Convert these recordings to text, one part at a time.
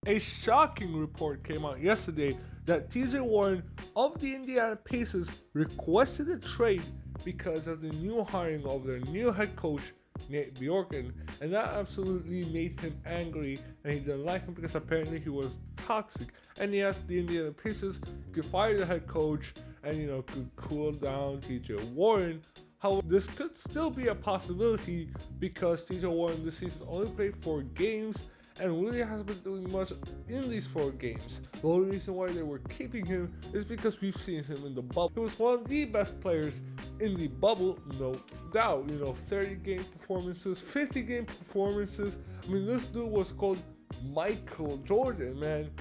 A shocking report came out yesterday that TJ Warren of the Indiana Pacers requested a trade because of the new hiring of their new head coach, Nate Bjorken, and that absolutely made him angry, and he didn't like him because apparently he was toxic. And yes, the Indiana Pacers could fire the head coach and could cool down TJ Warren. However, this could still be a possibility because TJ Warren this season only played 4 games and really hasn't been doing much in these 4 games. The only reason why they were keeping him is because we've seen him in the bubble. He was one of the best players in the bubble, no doubt. 30 game performances, 50 game performances. I mean, this dude was called Michael Jordan, man.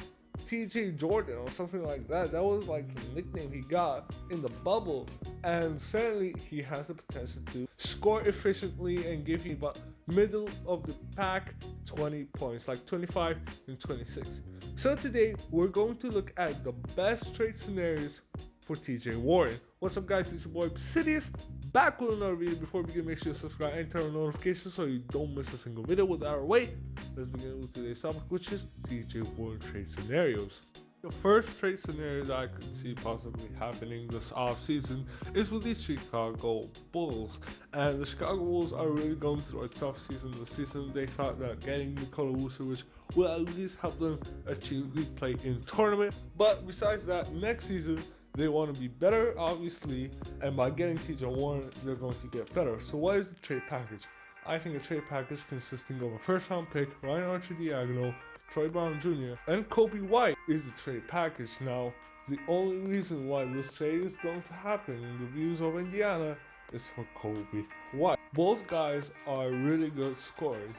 TJ Jordan or something like that. That was like the nickname he got in the bubble. And certainly he has the potential to score efficiently and give you about middle of the pack 20 points, like 25 and 26. So today we're going to look at the best trade scenarios for TJ Warren. What's up guys, it's your boy Obsidious, back with another video. Before we begin, make sure to subscribe and turn on notifications so you don't miss a single video. With our way, let's begin with today's topic, which is TJ Warren trade scenarios. The first trade scenario that I could see possibly happening this offseason is with the Chicago Bulls. And the Chicago Bulls are really going through a tough season this season. They thought that getting Nikola Vucevic will at least help them achieve the play-in tournament. But besides that, next season, they want to be better, obviously, and by getting TJ Warren, they're going to get better. So what is the trade package? I think a trade package consisting of a first-round pick, Ryan Arcidiacono, Troy Brown Jr., and Coby White is the trade package. Now, the only reason why this trade is going to happen in the views of Indiana is for Coby White. Both guys are really good scorers,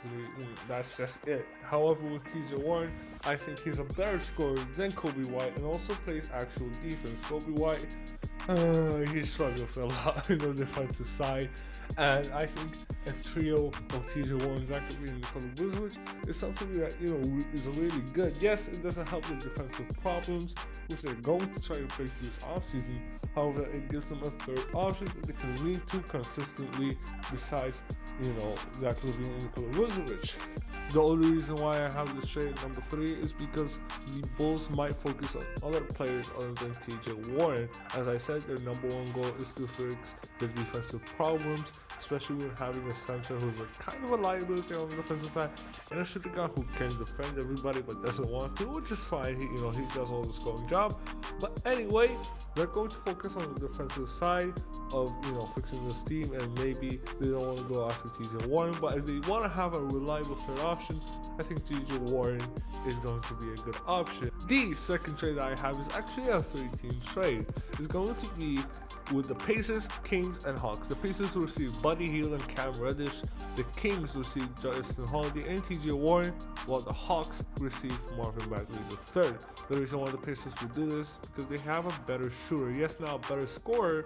that's just it. However, with TJ Warren, I think he's a better scorer than Coby White and also plays actual defense. Coby White, he struggles a lot in the defensive side, and I think a trio of TJ Warren, Zach LaVine, and Nikola Vucevic is something that is really good. Yes, it doesn't help with defensive problems, which they're going to try to fix this offseason. However, it gives them a third option that they can lean to consistently besides Zach LaVine and Nikola Vucevic. The only reason why I have this trade at number 3 is because the Bulls might focus on other players other than TJ Warren. As I said, their number 1 goal is to fix their defensive problems, especially when having a center who's kind of a liability on the defensive side and a shooting guard who can defend everybody but doesn't want to, which is fine. He does all the scoring job. But anyway, they're going to focus on the defensive side of fixing this team, and maybe they don't want to go after TJ Warren. But if they want to have a reliable third option, I think TJ Warren is going to be a good option. The second trade that I have is actually a 3-team trade. It's going to be with the Pacers, Kings, and Hawks. The Pacers will receive Buddy Hield and Cam Reddish. The Kings will receive Justin Holiday and TJ Warren, while the Hawks receive Marvin Bagley III. The reason why the Pacers will do this is because they have a better shooter. Yes, not a better scorer,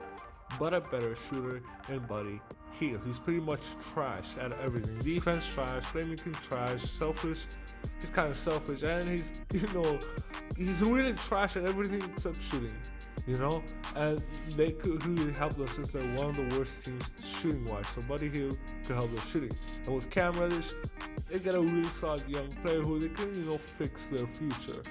but a better shooter than Buddy Hield. He's pretty much trash at everything. Defense trash, playmaking trash, selfish. He's kind of selfish, and he's really trash at everything except shooting. And they could really help them since they're one of the worst teams shooting wise. So Buddy Hield could help them shooting. And with Cam Reddish, they get a really solid young player who they can fix their future.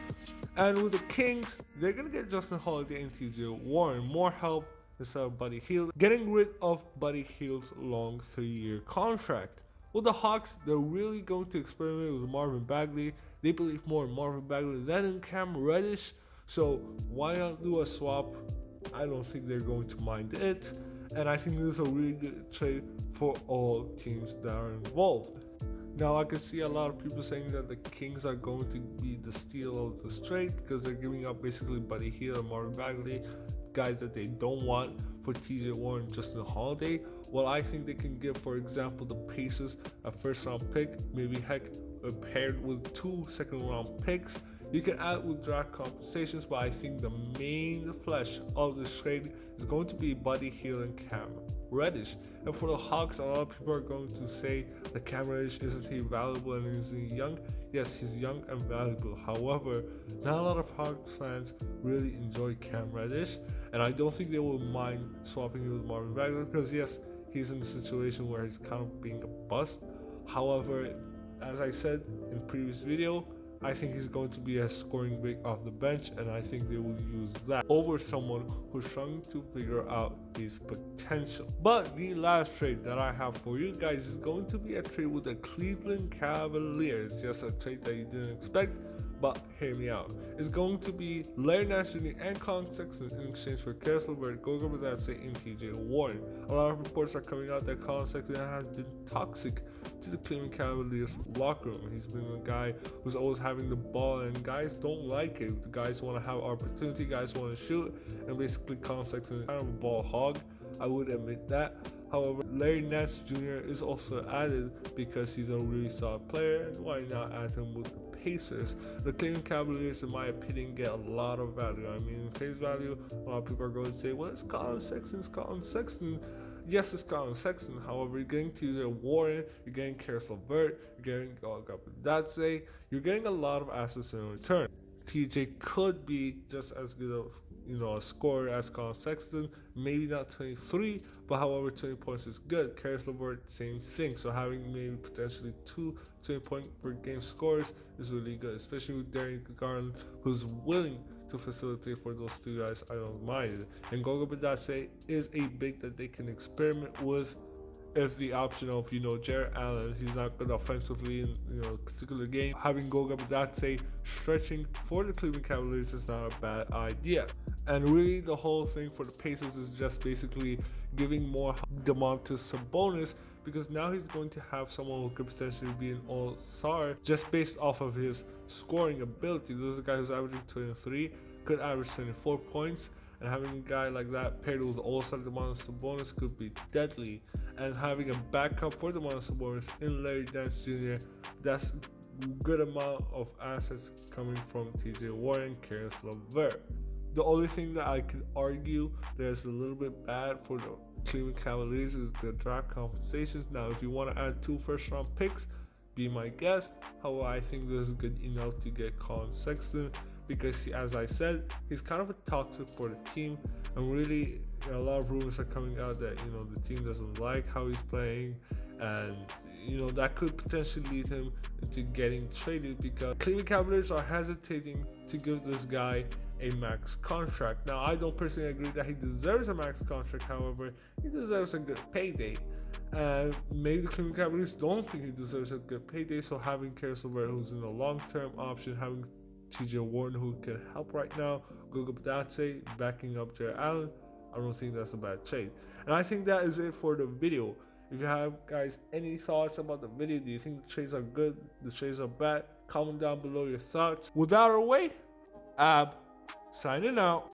And with the Kings, they're gonna get Justin Holiday and TJ Warren, more help instead of Buddy Hield, getting rid of Buddy Hield's long 3-year contract. With the Hawks, they're really going to experiment with Marvin Bagley. They believe more in Marvin Bagley than in Cam Reddish. So why not do a swap? I don't think they're going to mind it. And I think this is a really good trade for all teams that are involved. Now, I can see a lot of people saying that the Kings are going to be the steal of this trade because they're giving up basically Buddy Hield and Marvin Bagley, guys that they don't want, for TJ Warren and Justin Holiday. Well, I think they can give, for example, the Pacers a first-round pick, maybe paired with 2 second-round picks. You can add with draft compensations, but I think the main flesh of this trade is going to be Buddy Hield and Cam Reddish. And for the Hawks, a lot of people are going to say that Cam Reddish isn't he valuable and is he young? Yes, he's young and valuable. However, not a lot of Hawks fans really enjoy Cam Reddish, and I don't think they will mind swapping him with Marvin Bagley because yes, he's in a situation where he's kind of being a bust. However, as I said in previous video, I think he's going to be a scoring big off the bench, and I think they will use that over someone who's trying to figure out his potential. But the last trade that I have for you guys is going to be a trade with the Cleveland Cavaliers. Just a trade that you didn't expect, but hear me out. It's going to be Larry Nance Jr. and Colin Sexton in exchange for Caris LeVert, Goga Bitadze, and TJ Warren. A lot of reports are coming out that Colin Sexton has been toxic to the Cleveland Cavaliers locker room. He's been a guy who's always having the ball, and guys don't like it. The guys want to have opportunity, guys want to shoot, and basically Colin Sexton is kind of a ball hog. I would admit that. However, Larry Nance Jr. is also added because he's a really solid player, and why not add him with the Pacers? The Cleveland Cavaliers, in my opinion, get a lot of value. I mean, face value, a lot of people are going to say, well, it's Colin Sexton, it's Colin Sexton. Yes, it's Colin Sexton. However, you're getting TJ Warren, you're getting Caris LeVert, you're getting Goga Bitadze, you're getting a lot of assets in return. TJ could be just as good of a scorer as Colin Sexton, maybe not 23, but however 20 points is good. Caris LeVert, same thing. So having maybe potentially 2 20-point per game scores is really good, especially with Darius Garland, who's willing to facilitate for those two guys. I don't mind it. And Goga Bitadze is a big that they can experiment with. If the option of Jarrett Allen, he's not good offensively in a particular game, having Goga Bitadze stretching for the Cleveland Cavaliers is not a bad idea. And really, the whole thing for the Pacers is just basically giving more Domantas Sabonis, because now he's going to have someone who could potentially be an all-star just based off of his scoring ability. This is a guy who's averaging 23, could average 24 points. And having a guy like that paired with all-star Domantas Sabonis could be deadly. And having a backup for Domantas Sabonis in Larry Nance Jr., that's a good amount of assets coming from TJ Warren, Caris LeVert. The only thing that I could argue that's a little bit bad for the Cleveland Cavaliers is the draft compensations. Now, if you want to add 2 first-round picks, be my guest. However, I think this is good enough to get Colin Sexton, because as I said, he's kind of a toxic for the team, and really a lot of rumors are coming out that the team doesn't like how he's playing, and that could potentially lead him into getting traded, because Cleveland Cavaliers are hesitating to give this guy a max contract. Now, I don't personally agree that he deserves a max contract. However, he deserves a good payday, and maybe the Cleveland Cavaliers don't think he deserves a good payday. So having Caris LeVert, who's in a long-term option, having TJ Warren, who can help right now, Goga Bitadze backing up Jarrett Allen, I don't think that's a bad trade. And I think that is it for the video. If you have, guys, any thoughts about the video, do you think the trades are good, the trades are bad? Comment down below your thoughts. With that out of the way, Ab signing out.